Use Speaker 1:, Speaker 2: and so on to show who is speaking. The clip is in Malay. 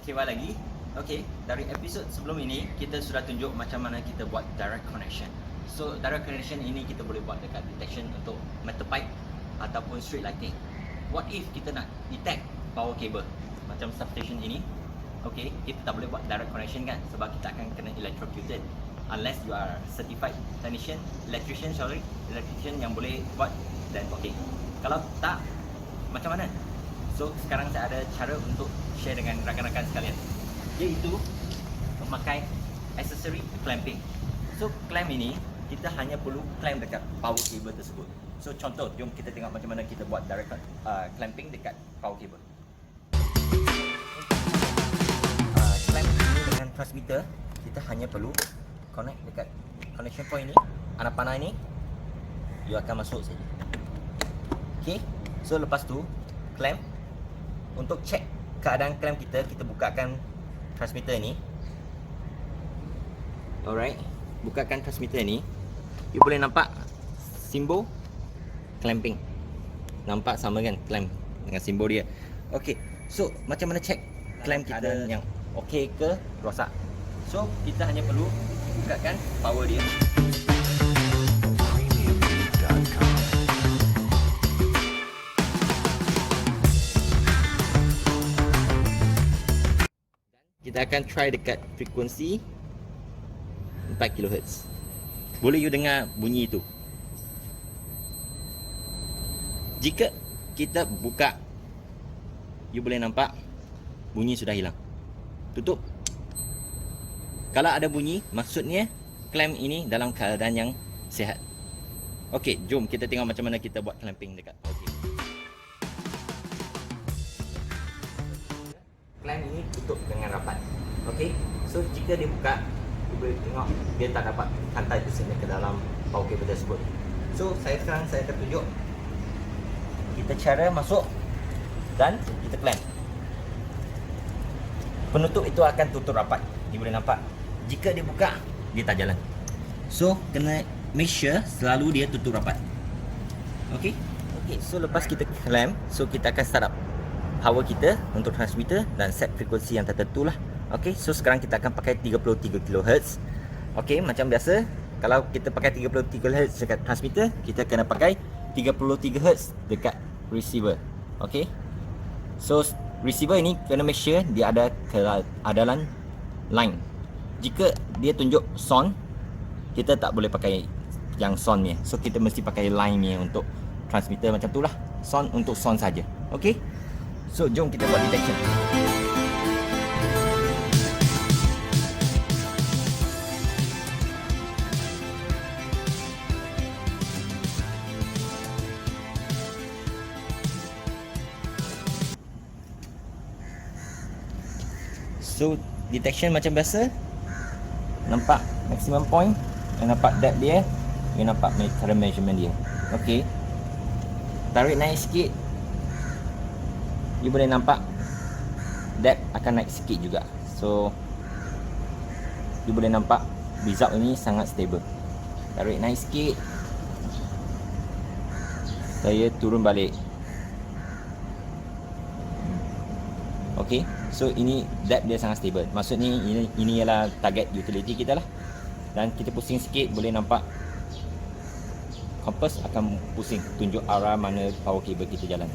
Speaker 1: KY lagi. Okay, dari episod sebelum ini kita sudah tunjuk macam mana kita buat direct connection. So direct connection ini kita boleh buat dekat detection untuk metal pipe ataupun street lighting. What if kita nak detect power cable macam substation ini? Okay, kita tak boleh buat direct connection kan, sebab kita akan kena electrocuted unless you are certified technician, electrician yang boleh buat, then okay. Kalau tak, macam mana? So sekarang saya ada cara untuk share dengan rakan-rakan sekalian, iaitu memakai accessory clamping. So clamp ini kita hanya perlu clamp dekat power cable tersebut. So contoh, jom kita tengok macam mana kita buat direct clamping dekat power cable. Clamp ini dengan transmitter, kita hanya perlu connect dekat connection point ini, anak panah ini, you akan masuk saja. Okay, so lepas tu clamp. Untuk cek keadaan clamp kita bukakan transmitter ni. Alright, bukakan transmitter ni. You boleh nampak simbol clamping. Nampak sama kan clamp dengan simbol dia. Okay, so macam mana cek clamp kita yang okay ke rosak? So kita hanya perlu bukakan power dia. Kita akan try dekat frekuensi 4 kHz. Boleh you dengar bunyi itu. Jika kita buka, you boleh nampak bunyi sudah hilang. Tutup. Kalau ada bunyi, maksudnya clamp ini dalam keadaan yang sihat. Okey, jom kita tengok macam mana kita buat clamping dekat power cable. Clamp ini tutup dengan rapat. Okey, so jika dia buka, you boleh tengok dia tak dapat hantar itu ke dalam power cable tersebut. So sekarang saya akan tunjuk kita cara masuk dan kita clamp. Penutup itu akan tutup rapat. You boleh nampak. Jika dia buka, dia tak jalan. So kena make sure selalu dia tutup rapat. Okey. Okey, so lepas kita clamp, so kita akan start up power kita untuk transmitter dan set frekuensi yang tertentu lah. Ok, so sekarang kita akan pakai 33 kHz. Ok, macam biasa, kalau kita pakai 33 kHz dekat transmitter, kita kena pakai 33 Hz dekat receiver. Ok, so receiver ini kena make sure dia ada keadalan line. Jika dia tunjuk sound, kita tak boleh pakai yang sound ni. So kita mesti pakai line ni untuk transmitter macam tu lah. Sound untuk sound saja. Ok, so jom kita buat detection. So detection macam biasa, nampak maximum point, yang nampak depth dia, yang nampak current measurement dia. Ok, tarik naik sikit, you boleh nampak depth akan naik sikit juga. So you boleh nampak result ini sangat stable. Tarik naik sikit, saya turun balik. Ok, so ini depth dia sangat stable. Maksudnya ini ialah target utility kita lah. Dan kita pusing sikit, boleh nampak kompas akan pusing tunjuk arah mana power cable kita jalan.